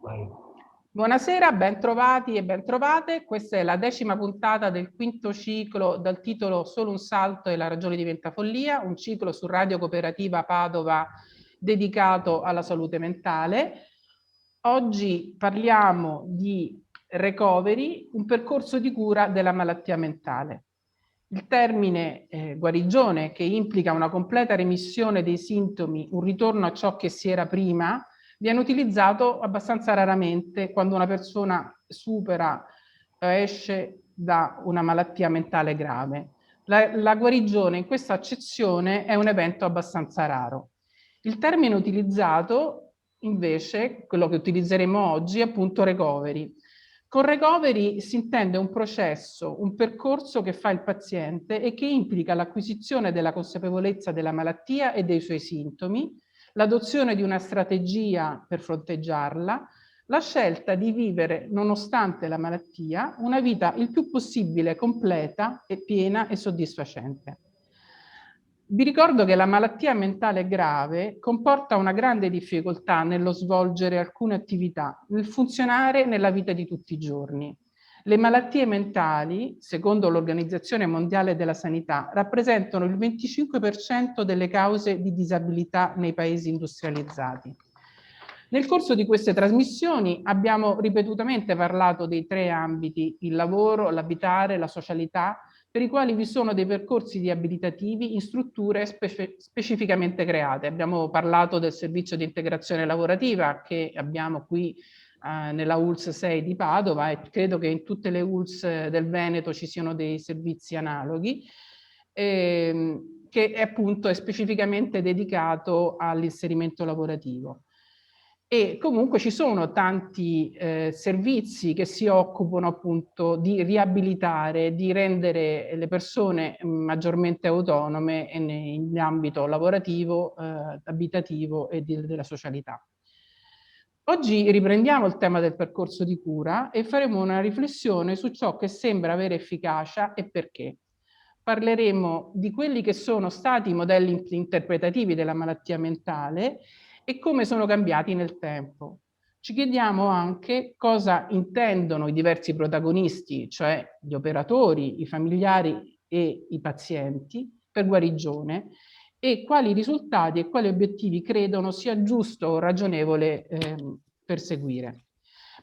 Vai. Buonasera, bentrovati e bentrovate. Questa è la 10ª puntata del 5º ciclo dal titolo Solo un salto e la ragione diventa follia, un ciclo su Radio Cooperativa Padova dedicato alla salute mentale. Oggi parliamo di recovery, un percorso di cura della malattia mentale. Il termine guarigione, che implica una completa remissione dei sintomi, un ritorno a ciò che si era prima, viene utilizzato abbastanza raramente quando una persona supera, esce da una malattia mentale grave. La guarigione in questa accezione è un evento abbastanza raro. Il termine utilizzato, invece, quello che utilizzeremo oggi, è appunto recovery. Con recovery si intende un processo, un percorso che fa il paziente e che implica l'acquisizione della consapevolezza della malattia e dei suoi sintomi, l'adozione di una strategia per fronteggiarla, la scelta di vivere, nonostante la malattia, una vita il più possibile completa e piena e soddisfacente. Vi ricordo che la malattia mentale grave comporta una grande difficoltà nello svolgere alcune attività, nel funzionare nella vita di tutti i giorni. Le malattie mentali, secondo l'Organizzazione Mondiale della Sanità, rappresentano il 25% delle cause di disabilità nei paesi industrializzati. Nel corso di queste trasmissioni abbiamo ripetutamente parlato dei 3 ambiti: il lavoro, l'abitare, la socialità, per i quali vi sono dei percorsi riabilitativi in strutture specificamente create. Abbiamo parlato del servizio di integrazione lavorativa che abbiamo qui nella ULSS 6 di Padova, e credo che in tutte le ULSS del Veneto ci siano dei servizi analoghi, che appunto è specificamente dedicato all'inserimento lavorativo. E comunque ci sono tanti servizi che si occupano appunto di riabilitare, di rendere le persone maggiormente autonome in ambito lavorativo, abitativo e della socialità. Oggi riprendiamo il tema del percorso di cura e faremo una riflessione su ciò che sembra avere efficacia e perché. Parleremo di quelli che sono stati i modelli interpretativi della malattia mentale e come sono cambiati nel tempo. Ci chiediamo anche cosa intendono i diversi protagonisti, cioè gli operatori, i familiari e i pazienti, per guarigione, e quali risultati e quali obiettivi credono sia giusto o ragionevole perseguire.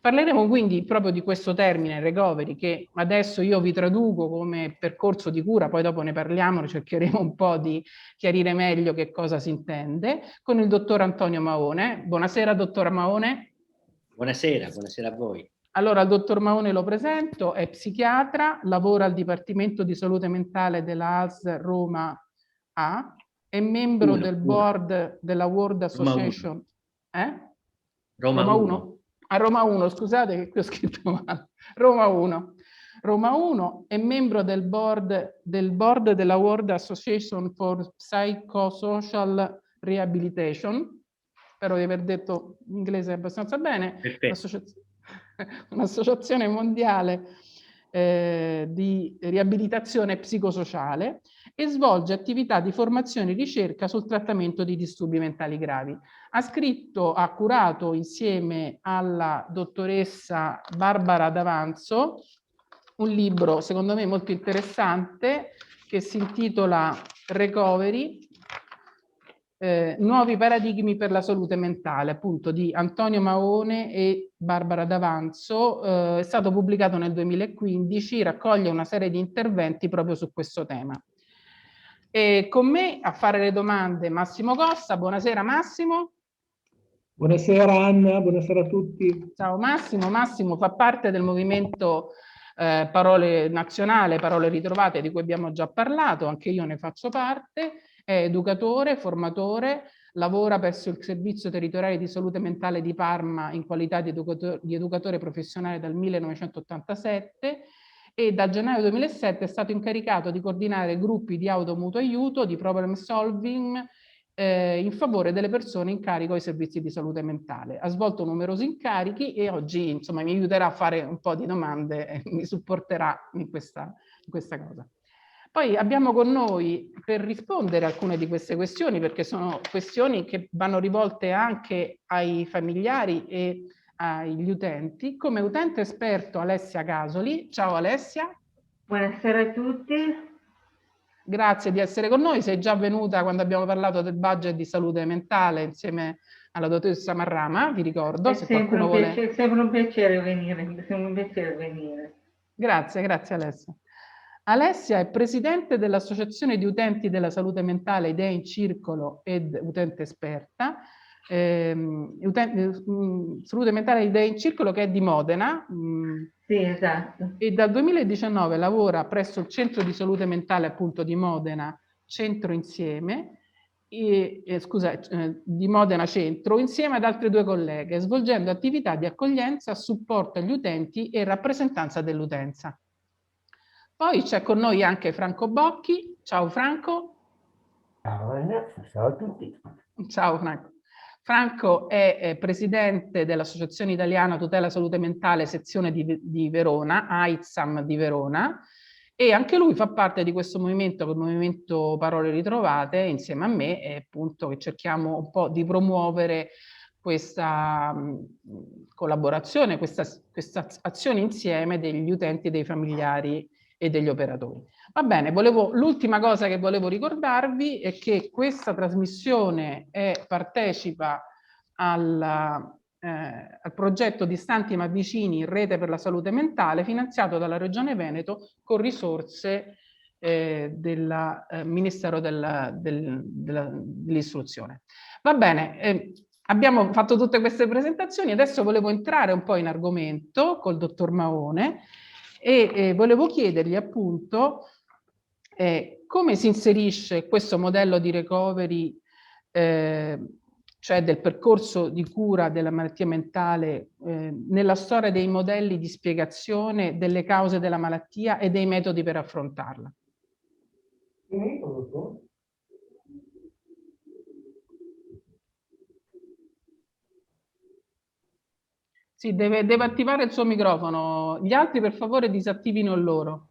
Parleremo quindi proprio di questo termine recovery, che adesso io vi traduco come percorso di cura, poi dopo ne parliamo, cercheremo un po' di chiarire meglio che cosa si intende, con il dottor Antonio Maone. Buonasera, dottor Maone. Buonasera, buonasera a voi. Allora, il dottor Maone lo presento, è psichiatra, lavora al Dipartimento di Salute Mentale della ASL Roma A, è membro del board della World Association. Roma 1? A Roma 1, scusate che qui ho scritto male. Roma 1. Roma 1 è membro del board della World Association for Psychosocial Rehabilitation. Spero di aver detto in inglese abbastanza bene. Un'associazione mondiale di riabilitazione psicosociale, e svolge attività di formazione e ricerca sul trattamento di disturbi mentali gravi. Ha curato insieme alla dottoressa Barbara D'Avanzo un libro secondo me molto interessante che si intitola Recovery, nuovi paradigmi per la salute mentale, appunto di Antonio Maone e Barbara D'Avanzo. È stato pubblicato nel 2015, raccoglie una serie di interventi proprio su questo tema. E con me a fare le domande Massimo Costa. Buonasera Massimo. Buonasera Anna, buonasera a tutti. Ciao Massimo. Massimo fa parte del movimento Parole Nazionale, Parole Ritrovate, di cui abbiamo già parlato, anche io ne faccio parte. È educatore, formatore, lavora presso il Servizio Territoriale di Salute Mentale di Parma in qualità di educatore professionale dal 1987 e da gennaio 2007 è stato incaricato di coordinare gruppi di automutuo aiuto, di problem solving in favore delle persone in carico ai servizi di salute mentale. Ha svolto numerosi incarichi e oggi insomma mi aiuterà a fare un po' di domande e mi supporterà in questa cosa. Poi abbiamo con noi, per rispondere a alcune di queste questioni, perché sono questioni che vanno rivolte anche ai familiari e agli utenti. Come utente esperto Alessia Casoli. Ciao Alessia. Buonasera a tutti. Grazie di essere con noi. Sei già venuta quando abbiamo parlato del budget di salute mentale insieme alla dottoressa Marrama, vi ricordo. È sempre un piacere venire. Grazie Alessia. Alessia è presidente dell'Associazione di Utenti della Salute Mentale Idee in Circolo ed utente esperta. Salute Mentale Idee in Circolo, che è di Modena. Sì, esatto. E dal 2019 lavora presso il Centro di Salute Mentale appunto di Modena, Centro Insieme, di Modena Centro, insieme ad altre 2 colleghe, svolgendo attività di accoglienza, supporto agli utenti e rappresentanza dell'utenza. Poi c'è con noi anche Franco Bocchi. Ciao Franco. Ciao a tutti. Ciao Franco. Franco è presidente dell'Associazione Italiana Tutela Salute Mentale, sezione di Verona, AITSAM di Verona, e anche lui fa parte di questo movimento, il movimento Parole Ritrovate, insieme a me, e appunto che cerchiamo un po' di promuovere questa collaborazione, questa azione insieme degli utenti, dei familiari e degli operatori. Va bene, l'ultima cosa che volevo ricordarvi è che questa trasmissione partecipa al progetto Distanti ma Vicini in rete per la salute mentale, finanziato dalla Regione Veneto con risorse del Ministero dell'Istruzione. Va bene, abbiamo fatto tutte queste presentazioni, adesso volevo entrare un po' in argomento col dottor Maone e volevo chiedergli appunto come si inserisce questo modello di recovery, cioè del percorso di cura della malattia mentale, nella storia dei modelli di spiegazione delle cause della malattia e dei metodi per affrontarla. Sì, deve attivare il suo microfono. Gli altri per favore disattivino il loro.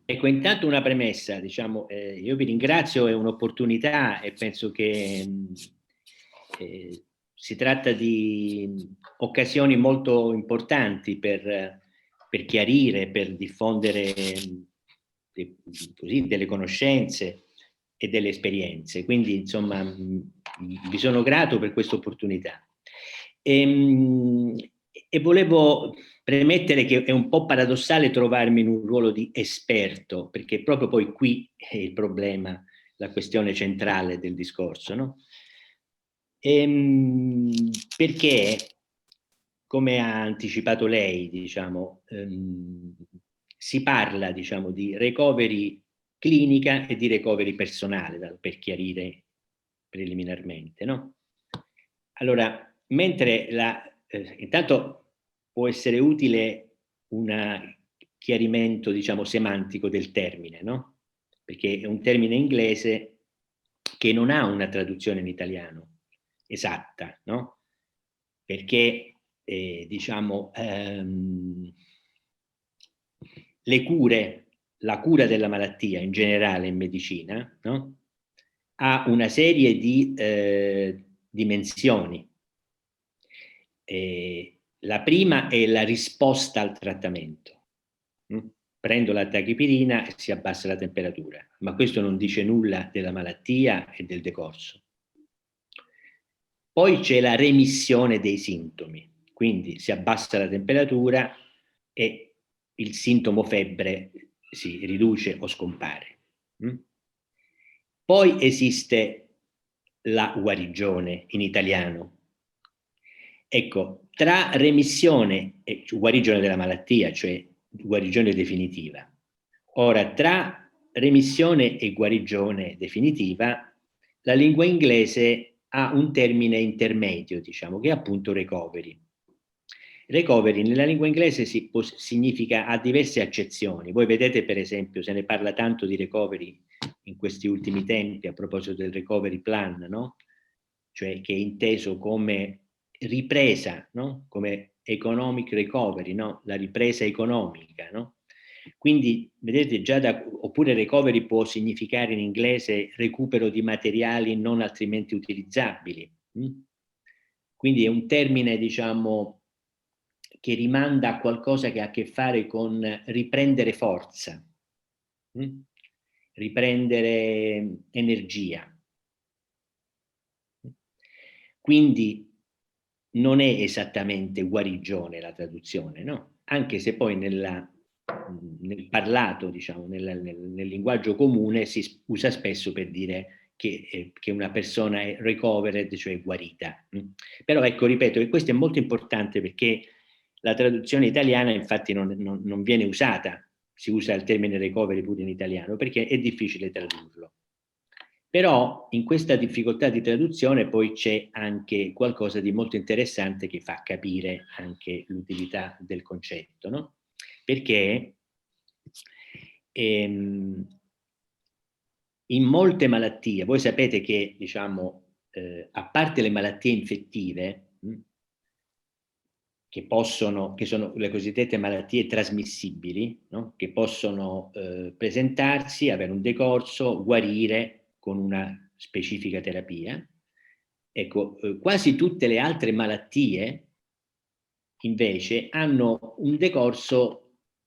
Ecco, intanto una premessa, diciamo, io vi ringrazio, è un'opportunità e penso che si tratta di occasioni molto importanti per chiarire, per diffondere così, delle conoscenze e delle esperienze. Quindi, insomma, vi sono grato per questa opportunità. E volevo premettere che è un po' paradossale trovarmi in un ruolo di esperto, perché proprio poi qui è il problema, la questione centrale del discorso, no? Perché, come ha anticipato lei, diciamo, si parla, diciamo, di recovery clinica e di recovery personale, per chiarire preliminarmente, no? Allora, mentre intanto può essere utile un chiarimento, diciamo, semantico del termine, no? Perché è un termine inglese che non ha una traduzione in italiano esatta, no? Perché, diciamo, le cure, la cura della malattia in generale in medicina, no? Ha una serie di dimensioni. La prima è la risposta al trattamento. Prendo la tachipirina e si abbassa la temperatura, ma questo non dice nulla della malattia e del decorso. Poi c'è la remissione dei sintomi, quindi si abbassa la temperatura e il sintomo febbre si riduce o scompare. Poi esiste la guarigione in italiano. Ecco, tra remissione e guarigione della malattia, cioè guarigione definitiva. Ora, tra remissione e guarigione definitiva, la lingua inglese ha un termine intermedio, diciamo, che è appunto recovery. Recovery nella lingua inglese significa, ha diverse accezioni. Voi vedete, per esempio, se ne parla tanto di recovery in questi ultimi tempi a proposito del recovery plan, no? Cioè che è inteso come ripresa, no? Come economic recovery, no? La ripresa economica, no? Quindi, vedete, oppure recovery può significare in inglese recupero di materiali non altrimenti utilizzabili. Quindi è un termine, diciamo, che rimanda a qualcosa che ha a che fare con riprendere forza, riprendere energia. Quindi non è esattamente guarigione la traduzione, no? Anche se poi nel parlato, diciamo, nel linguaggio comune si usa spesso per dire che una persona è recovered, cioè guarita. Però ecco, ripeto che questo è molto importante perché la traduzione italiana infatti non viene usata, si usa il termine recovery pure in italiano perché è difficile tradurlo. Però in questa difficoltà di traduzione poi c'è anche qualcosa di molto interessante che fa capire anche l'utilità del concetto, no? Perché in molte malattie, voi sapete che, diciamo, a parte le malattie infettive, che sono le cosiddette malattie trasmissibili, no? Che possono presentarsi, avere un decorso, guarire con una specifica terapia. Ecco, quasi tutte le altre malattie invece hanno un decorso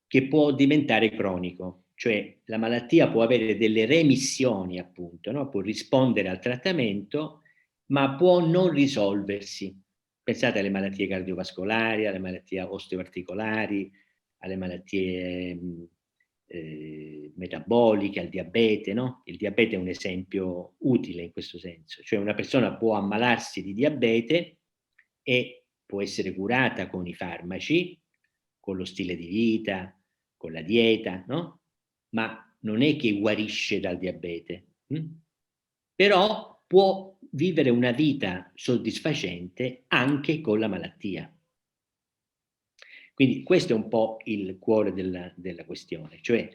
che può diventare cronico, cioè la malattia può avere delle remissioni, appunto, no? Può rispondere al trattamento, ma può non risolversi. Pensate alle malattie cardiovascolari, alle malattie osteoarticolari, alle malattie metaboliche, al diabete, no? Il diabete è un esempio utile in questo senso, cioè una persona può ammalarsi di diabete e può essere curata con i farmaci, con lo stile di vita, con la dieta, no? Ma non è che guarisce dal diabete, però può vivere una vita soddisfacente anche con la malattia. Quindi questo è un po' il cuore della questione, cioè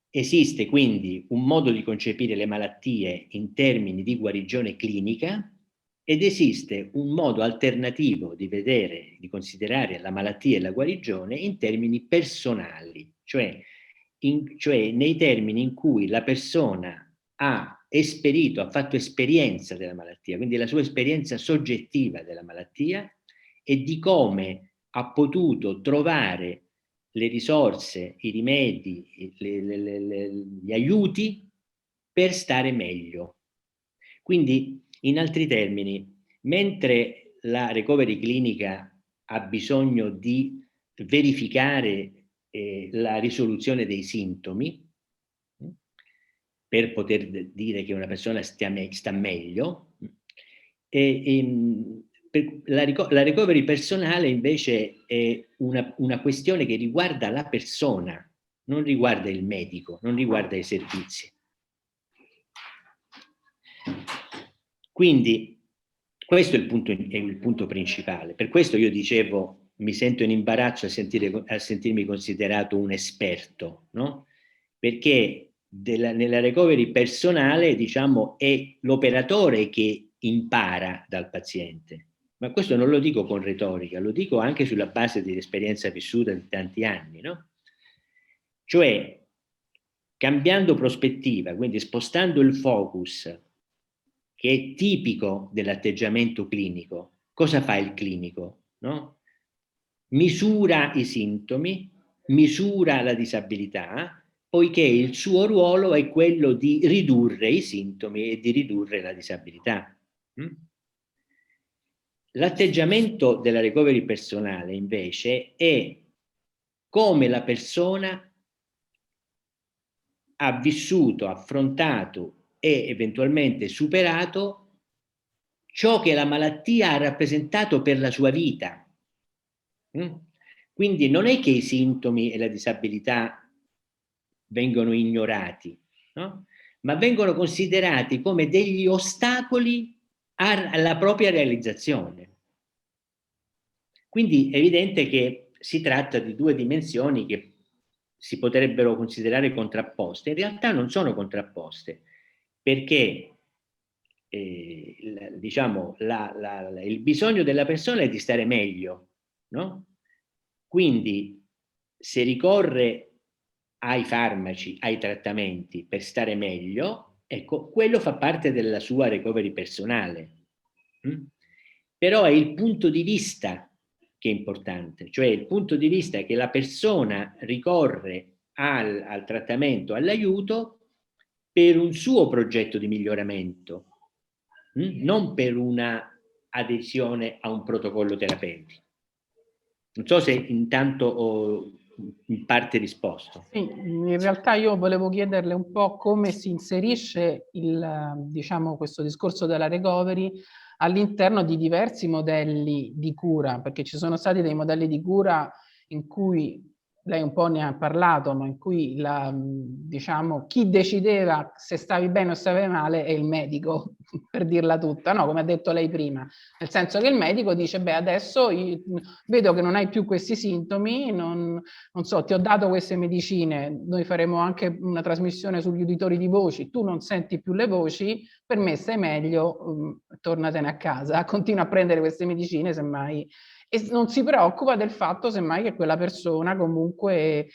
esiste quindi un modo di concepire le malattie in termini di guarigione clinica ed esiste un modo alternativo di vedere, di considerare la malattia e la guarigione in termini personali, cioè nei termini in cui la persona ha fatto esperienza della malattia, quindi la sua esperienza soggettiva della malattia e di come ha potuto trovare le risorse, i rimedi, gli aiuti per stare meglio. Quindi, in altri termini, mentre la recovery clinica ha bisogno di verificare la risoluzione dei sintomi per poter dire che una persona sta meglio, la recovery personale invece è una questione che riguarda la persona, non riguarda il medico, non riguarda i servizi. Quindi questo è il punto principale. Per questo io dicevo, mi sento in imbarazzo a sentirmi considerato un esperto, no? Perché nella recovery personale, diciamo, è l'operatore che impara dal paziente. Ma questo non lo dico con retorica, lo dico anche sulla base dell'esperienza vissuta di tanti anni, no? Cioè, cambiando prospettiva, quindi spostando il focus, che è tipico dell'atteggiamento clinico. Cosa fa il clinico? No? Misura i sintomi, misura la disabilità, poiché il suo ruolo è quello di ridurre i sintomi e di ridurre la disabilità. L'atteggiamento della recovery personale, invece, è come la persona ha vissuto, affrontato e eventualmente superato ciò che la malattia ha rappresentato per la sua vita. Quindi non è che i sintomi e la disabilità vengono ignorati, no? Ma vengono considerati come degli ostacoli alla propria realizzazione. Quindi è evidente che si tratta di due dimensioni che si potrebbero considerare contrapposte. In realtà non sono contrapposte, perché diciamo, il bisogno della persona è di stare meglio, no? Quindi se ricorre ai farmaci, ai trattamenti per stare meglio, ecco, quello fa parte della sua recovery personale. però è il punto di vista che è importante, cioè il punto di vista che la persona ricorre al trattamento, all'aiuto, per un suo progetto di miglioramento, non per una adesione a un protocollo terapeutico. Non so se intanto ho in parte risposto. Sì, in realtà io volevo chiederle un po' come si inserisce diciamo, questo discorso della recovery all'interno di diversi modelli di cura, perché ci sono stati dei modelli di cura in cui lei un po' ne ha parlato, ma in cui diciamo, chi decideva se stavi bene o stavi male è il medico, per dirla tutta, no? Come ha detto lei prima, nel senso che il medico dice, beh, adesso vedo che non hai più questi sintomi, non so, ti ho dato queste medicine, noi faremo anche una trasmissione sugli uditori di voci, tu non senti più le voci, per me stai meglio, tornatene a casa, continua a prendere queste medicine semmai, e non si preoccupa del fatto semmai che quella persona comunque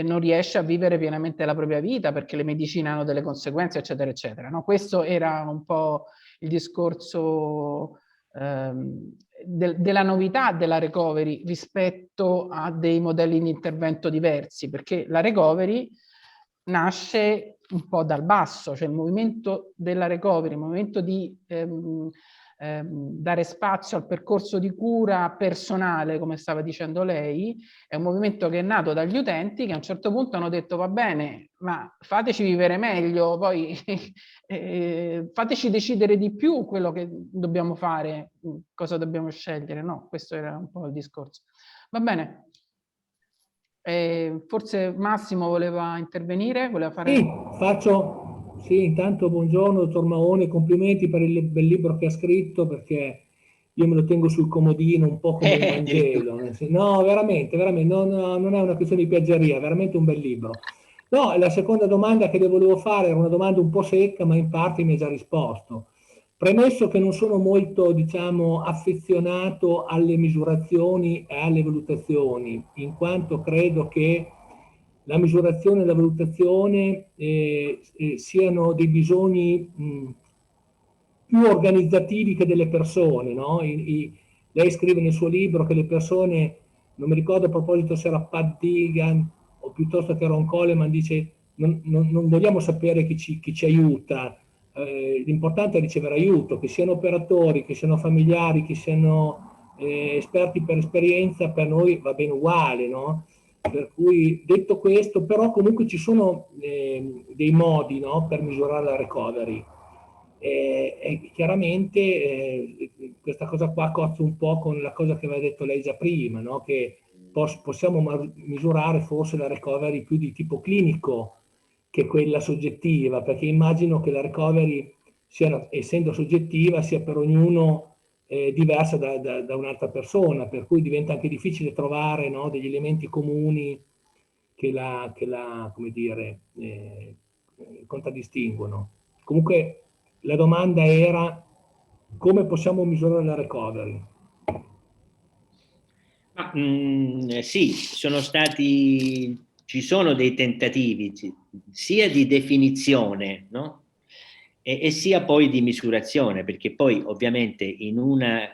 non riesce a vivere pienamente la propria vita perché le medicine hanno delle conseguenze, eccetera, eccetera. No? Questo era un po' il discorso della novità della recovery rispetto a dei modelli di intervento diversi, perché la recovery nasce un po' dal basso, cioè il movimento della recovery, il movimento di dare spazio al percorso di cura personale, come stava dicendo lei, è un movimento che è nato dagli utenti che a un certo punto hanno detto va bene, ma fateci vivere meglio, poi fateci decidere di più quello che dobbiamo fare, cosa dobbiamo scegliere, no? Questo era un po' il discorso. Va bene. Forse Massimo voleva intervenire, voleva fare... Sì, sì, intanto buongiorno, dottor Maoni, complimenti per il bel libro che ha scritto, perché io me lo tengo sul comodino un po' come un Vangelo. No, veramente, veramente, non è una questione di piaggeria, è veramente un bel libro. No, la seconda domanda che le volevo fare era una domanda un po' secca, ma in parte mi ha già risposto. Premesso che non sono molto, diciamo, affezionato alle misurazioni e alle valutazioni, in quanto credo che la misurazione e la valutazione siano dei bisogni più organizzativi che delle persone, no? Lei scrive nel suo libro che le persone, non mi ricordo a proposito se era Pat Deegan o piuttosto che Ron Coleman, dice non vogliamo sapere chi ci aiuta, l'importante è ricevere aiuto, che siano operatori, che siano familiari, che siano esperti per esperienza, per noi va bene uguale, no? Per cui, detto questo, però comunque ci sono dei modi, no, per misurare la recovery. E chiaramente questa cosa qua cozza un po' con la cosa che aveva detto lei già prima, no? Che possiamo misurare forse la recovery più di tipo clinico che quella soggettiva, perché immagino che la recovery, essendo soggettiva, sia per ognuno diversa da un'altra persona, per cui diventa anche difficile trovare, no, degli elementi comuni che la come dire, contraddistinguono. Comunque la domanda era come possiamo misurare la recovery? Sì, ci sono dei tentativi sia di definizione, no? E sia poi di misurazione, perché poi ovviamente in una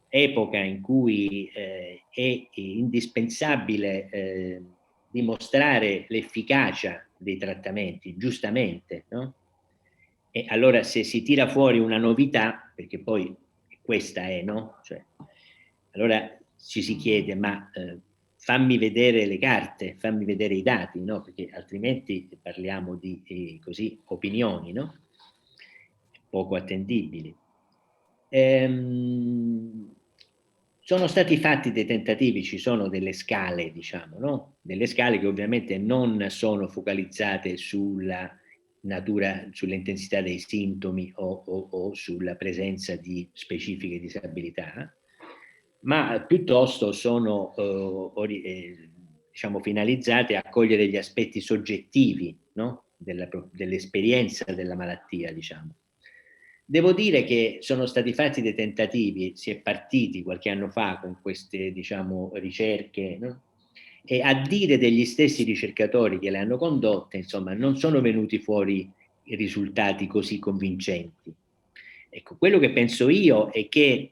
epoca in cui è indispensabile dimostrare l'efficacia dei trattamenti, giustamente, no? E allora se si tira fuori una novità, perché poi questa è, no? Cioè, allora ci si chiede, ma fammi vedere le carte, fammi vedere i dati, no? Perché altrimenti parliamo di così opinioni, no? Poco attendibili. Sono stati fatti dei tentativi, ci sono delle scale, diciamo, no? Delle scale che ovviamente non sono focalizzate sulla natura, sull'intensità dei sintomi o sulla presenza di specifiche disabilità, ma piuttosto sono diciamo, finalizzate a cogliere gli aspetti soggettivi, no? Dell'esperienza della malattia, diciamo. Devo dire che sono stati fatti dei tentativi, si è partiti qualche anno fa con queste, diciamo, ricerche, no? E a dire degli stessi ricercatori che le hanno condotte, insomma, non sono venuti fuori risultati così convincenti. Ecco, quello che penso io è che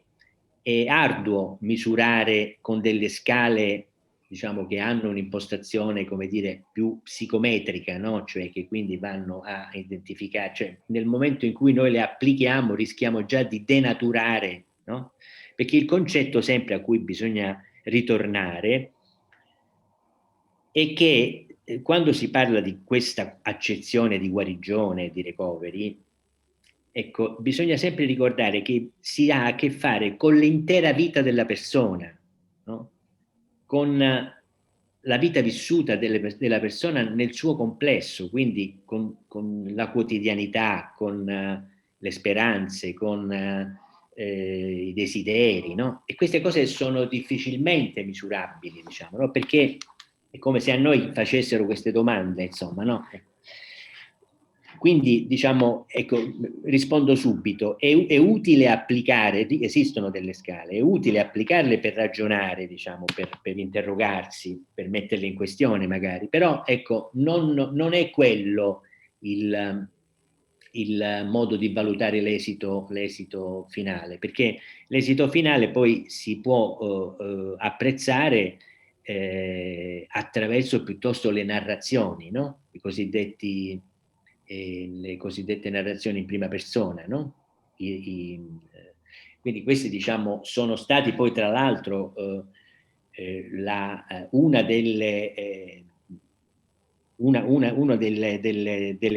è arduo misurare con delle scale, diciamo, che hanno un'impostazione, come dire, più psicometrica, no? Cioè che quindi vanno a identificare, cioè nel momento in cui noi le applichiamo rischiamo già di denaturare, no? Perché il concetto sempre a cui bisogna ritornare è che quando si parla di questa accezione di guarigione, di recovery, ecco, bisogna sempre ricordare che si ha a che fare con l'intera vita della persona, no? Con la vita vissuta della persona nel suo complesso, quindi con la quotidianità, con le speranze, con i desideri, no? E queste cose sono difficilmente misurabili, diciamo, no? Perché è come se a noi facessero queste domande, insomma, no? Quindi, diciamo, ecco, rispondo subito, è utile applicare, esistono delle scale, è utile applicarle per ragionare, diciamo, per interrogarsi, per metterle in questione magari, però ecco, non è quello il modo di valutare l'esito finale, perché l'esito finale poi si può apprezzare attraverso piuttosto le narrazioni, no? Le cosiddette narrazioni in prima persona, no? Quindi questi, diciamo, sono stati poi tra l'altro una delle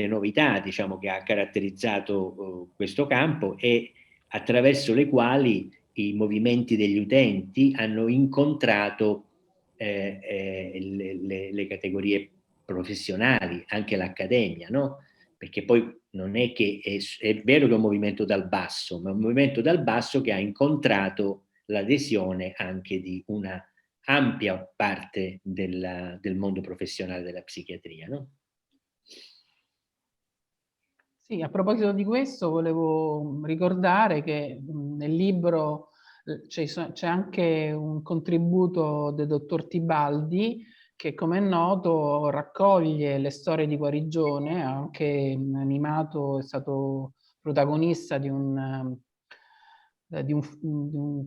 novità, diciamo, che ha caratterizzato questo campo e attraverso le quali i movimenti degli utenti hanno incontrato le categorie professionali, anche l'accademia, no? Perché poi non è che è vero che è un movimento dal basso, ma è un movimento dal basso che ha incontrato l'adesione anche di una ampia parte del mondo professionale della psichiatria, no? Sì, a proposito di questo volevo ricordare che nel libro c'è anche un contributo del dottor Tibaldi che, come è noto, raccoglie le storie di guarigione, ha anche animato, è stato protagonista di un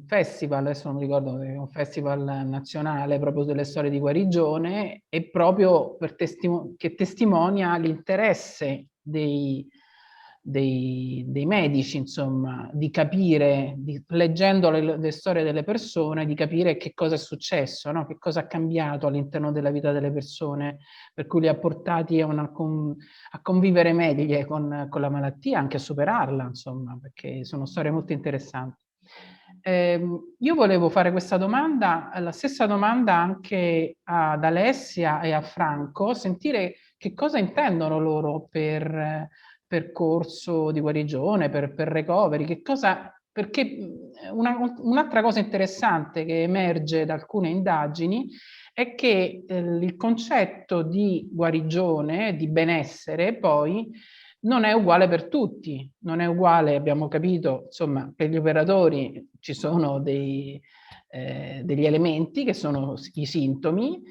festival, adesso non mi ricordo, è un festival nazionale proprio delle storie di guarigione, e proprio che testimonia l'interesse dei medici, insomma, di capire, leggendo le storie delle persone, di capire che cosa è successo, no? Che cosa ha cambiato all'interno della vita delle persone, per cui li ha portati a convivere meglio con la malattia, anche a superarla, insomma, perché sono storie molto interessanti. Io volevo fare questa domanda, la stessa domanda anche ad Alessia e a Franco, sentire che cosa intendono loro per percorso di guarigione, per recovery, perché un'altra cosa interessante che emerge da alcune indagini è che il concetto di guarigione, di benessere, poi non è uguale per tutti, non è uguale, abbiamo capito, insomma, per gli operatori ci sono degli elementi che sono i sintomi,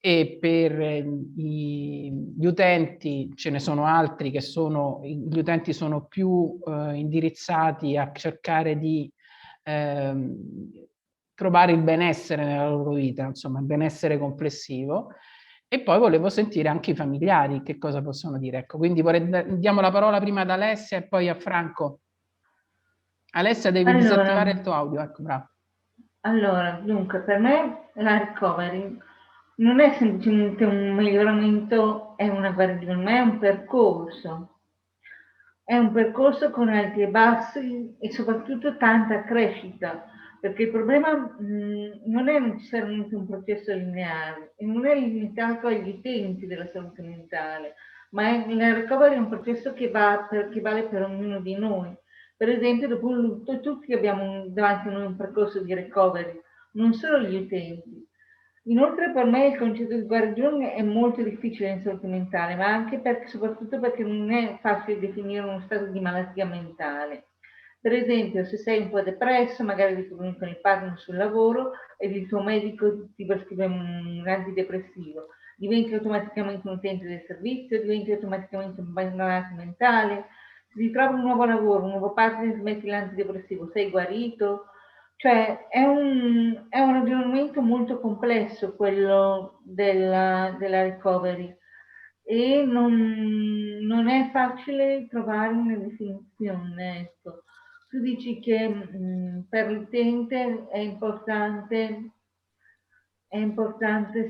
e per gli utenti ce ne sono altri gli utenti sono più indirizzati a cercare di trovare il benessere nella loro vita, insomma, il benessere complessivo. E poi volevo sentire anche i familiari che cosa possono dire. Ecco, quindi diamo la parola prima ad Alessia e poi a Franco. Alessia, devi disattivare il tuo audio, ecco, bravo. Allora, dunque, per me la recovery non è semplicemente un miglioramento, è una guarigione, ma è un percorso. È un percorso con alti e bassi e soprattutto tanta crescita, perché il problema non è necessariamente un processo lineare e non è limitato agli utenti della salute mentale, ma la recovery è un processo che vale per ognuno di noi. Per esempio, dopo un lutto, tutti abbiamo davanti a noi un percorso di recovery, non solo gli utenti. Inoltre per me il concetto di guarigione è molto difficile in salute mentale, ma anche soprattutto perché non è facile definire uno stato di malattia mentale. Per esempio, se sei un po' depresso, magari hai problemi con il partner sul lavoro ed il tuo medico ti prescrive un antidepressivo, diventi automaticamente un utente del servizio, diventi automaticamente un malato mentale, se ti trovi un nuovo lavoro, un nuovo partner, smetti l'antidepressivo, sei guarito. Cioè è un ragionamento molto complesso quello della recovery e non è facile trovare una definizione. Ecco. Tu dici che per l'utente è importante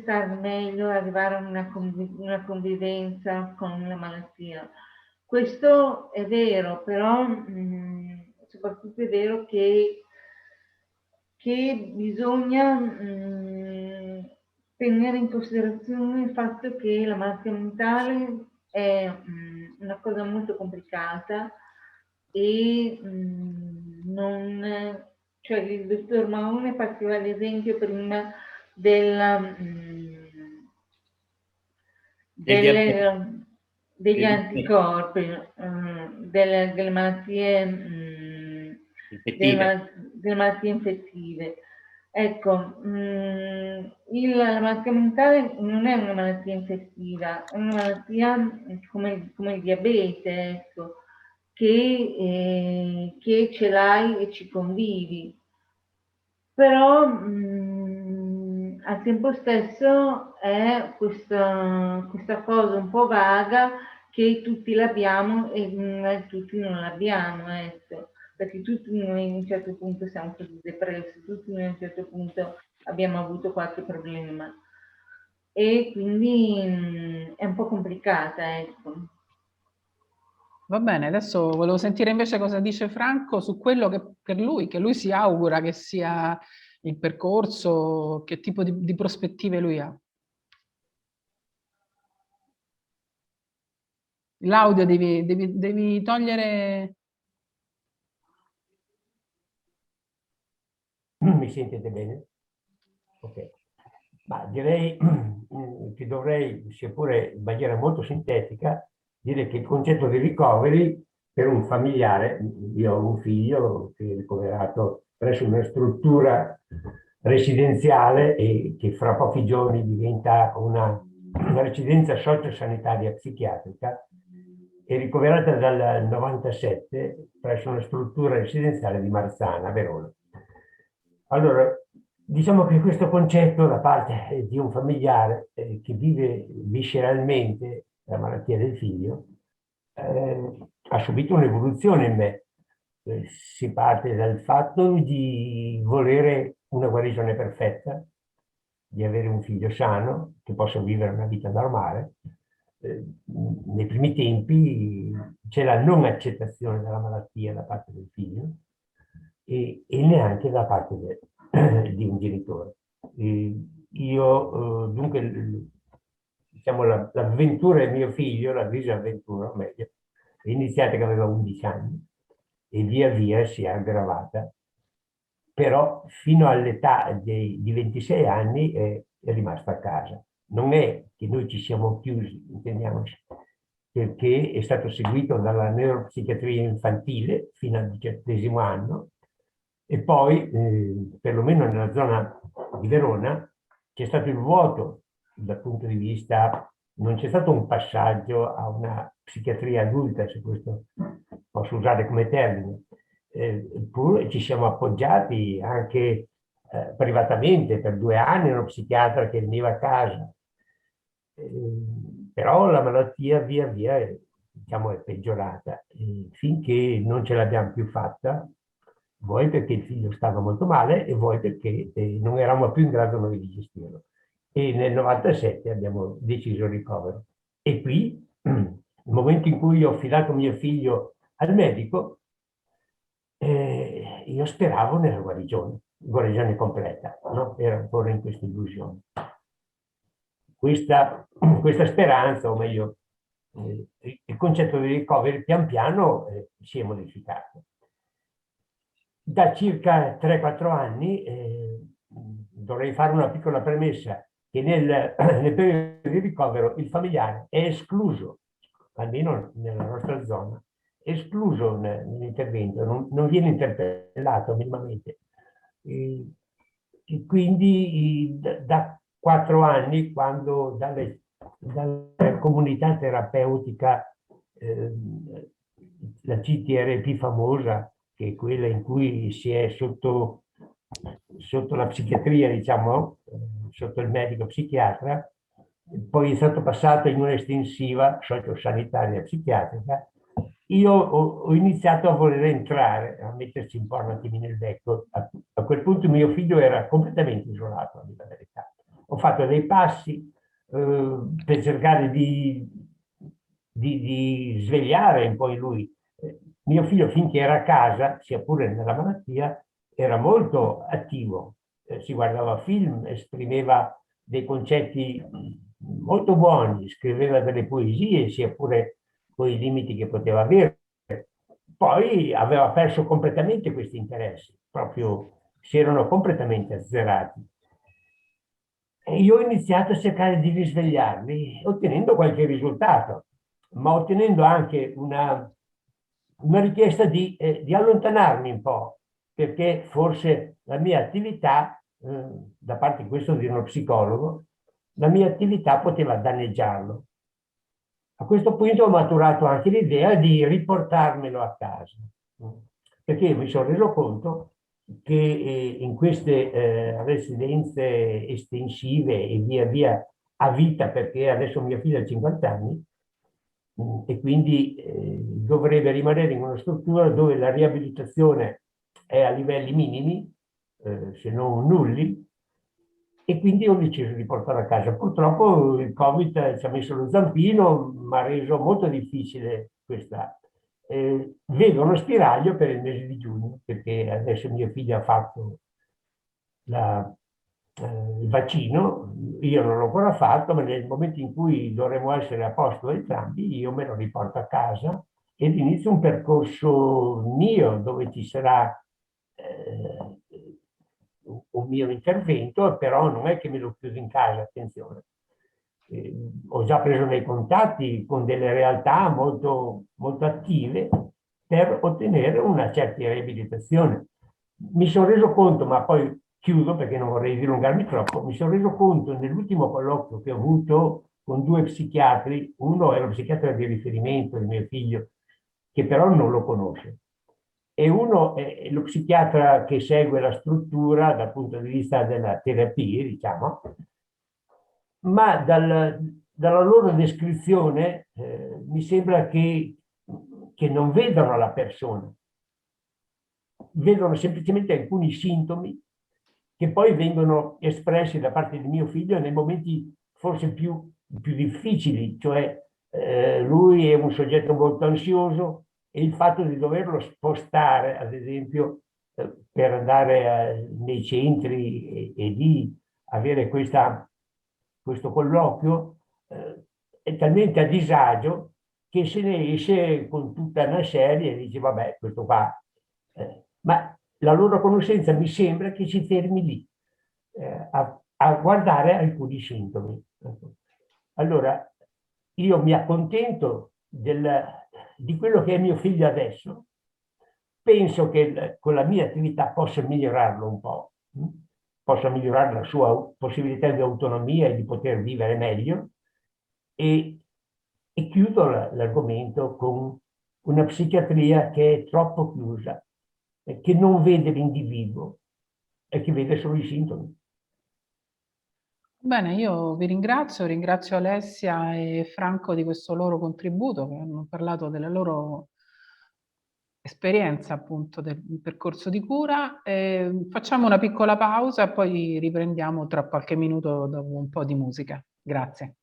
stare meglio, arrivare a una convivenza con la malattia. Questo è vero, però soprattutto è vero che bisogna tenere in considerazione il fatto che la malattia mentale è una cosa molto complicata e cioè il dottor Mahone faceva l'esempio prima degli anticorpi, delle malattie infettive. Ecco, la malattia mentale non è una malattia infettiva, è una malattia come il diabete, ecco, che ce l'hai e ci convivi. Però al tempo stesso è questa cosa un po' vaga che tutti l'abbiamo e tutti non l'abbiamo, ecco. Perché tutti noi a un certo punto siamo così depressi, tutti noi a un certo punto abbiamo avuto qualche problema e quindi è un po' complicata, ecco. Va bene, adesso volevo sentire invece cosa dice Franco su quello che lui si augura che sia il percorso, che tipo di prospettive lui ha. L'audio devi togliere. Mi sentite bene? Ok. Ma direi che dovrei, seppure in maniera molto sintetica, dire che il concetto di recovery per un familiare, io ho un figlio che è ricoverato presso una struttura residenziale e che fra pochi giorni diventa una residenza sociosanitaria psichiatrica, è ricoverata dal 97 presso una struttura residenziale di Marzana, a Verona. Allora, diciamo che questo concetto da parte di un familiare che vive visceralmente la malattia del figlio ha subito un'evoluzione in me. Si parte dal fatto di volere una guarigione perfetta, di avere un figlio sano che possa vivere una vita normale. Nei primi tempi c'è la non accettazione della malattia da parte del figlio e neanche da parte di un genitore. Io, dunque, diciamo, l'avventura del mio figlio, la disavventura, o meglio, è iniziata che aveva 11 anni e via via si è aggravata, però fino all'età di 26 anni è rimasto a casa. Non è che noi ci siamo chiusi, intendiamoci, perché è stato seguito dalla neuropsichiatria infantile fino al 18° anno e poi, perlomeno nella zona di Verona, c'è stato il vuoto dal punto di vista, non c'è stato un passaggio a una psichiatria adulta, se questo posso usare come termine, eppure ci siamo appoggiati anche privatamente per 2 anni a uno psichiatra che veniva a casa. Però la malattia via via diciamo, è peggiorata finché non ce l'abbiamo più fatta, vuoi perché il figlio stava molto male e vuoi perché non eravamo più in grado noi di gestirlo. E nel 97 abbiamo deciso il ricovero. E qui, nel momento in cui ho affidato mio figlio al medico, io speravo nella guarigione completa, no? Ero ancora in questa illusione. Questa speranza, o meglio, il concetto di recovery pian piano si è modificato. Da circa 3-4 anni, dovrei fare una piccola premessa, che nel periodo di ricovero il familiare è escluso, almeno nella nostra zona, escluso nell'intervento, non viene interpellato minimamente. E quindi da 4 anni, quando dalle dalla comunità terapeutica, la CTRP famosa, che è quella in cui si è sotto la psichiatria, diciamo, sotto il medico psichiatra, poi è stato passato in un'estensiva sociosanitaria psichiatrica. Io ho iniziato a voler entrare, a metterci un po' un attimino il becco. A quel punto mio figlio era completamente isolato, a dire la verità. Ho fatto dei passi per cercare di svegliare un po' in lui. Mio figlio, finché era a casa, sia pure nella malattia, era molto attivo. Si guardava film, esprimeva dei concetti molto buoni, scriveva delle poesie, sia pure con i limiti che poteva avere. Poi aveva perso completamente questi interessi, proprio si erano completamente azzerati. E io ho iniziato a cercare di risvegliarli, ottenendo qualche risultato, ma ottenendo anche una richiesta di allontanarmi un po', perché forse la mia attività, da parte di questo di uno psicologo, la mia attività poteva danneggiarlo. A questo punto ho maturato anche l'idea di riportarmelo a casa, perché mi sono reso conto che in queste residenze estensive e via via a vita, perché adesso mia figlia ha 50 anni, e quindi dovrebbe rimanere in una struttura dove la riabilitazione è a livelli minimi, se non nulli, e quindi ho deciso di portarlo a casa. Purtroppo il Covid ci ha messo lo zampino, mi ha reso molto difficile questa. Vedo uno spiraglio per il mese di giugno, perché adesso mio figlio ha fatto il vaccino, io non l'ho ancora fatto, ma nel momento in cui dovremo essere a posto entrambi, io me lo riporto a casa ed inizio un percorso mio dove ci sarà un mio intervento, però non è che me lo chiudo in casa, attenzione. Ho già preso dei contatti con delle realtà molto, molto attive per ottenere una certa riabilitazione. Mi sono reso conto, ma poi chiudo perché non vorrei dilungarmi troppo, mi sono reso conto nell'ultimo colloquio che ho avuto con due psichiatri, uno è lo psichiatra di riferimento di mio figlio, che però non lo conosce, e uno è lo psichiatra che segue la struttura dal punto di vista della terapia, diciamo, ma dalla loro descrizione mi sembra che non vedono la persona, vedono semplicemente alcuni sintomi che poi vengono espressi da parte di mio figlio nei momenti forse più difficili, cioè lui è un soggetto molto ansioso e il fatto di doverlo spostare, ad esempio, per andare nei centri e di avere questo colloquio, è talmente a disagio che se ne esce con tutta una serie e dice vabbè, questo qua. Ma la loro conoscenza mi sembra che si fermi lì, a guardare alcuni sintomi. Allora, io mi accontento di quello che è mio figlio adesso, penso che con la mia attività possa migliorarlo un po', possa migliorare la sua possibilità di autonomia e di poter vivere meglio, e chiudo l'argomento con una psichiatria che è troppo chiusa, che non vede l'individuo e che vede solo i sintomi. Bene, io vi ringrazio Alessia e Franco di questo loro contributo, che hanno parlato della loro esperienza appunto del percorso di cura. Facciamo una piccola pausa e poi riprendiamo tra qualche minuto dopo un po' di musica. Grazie.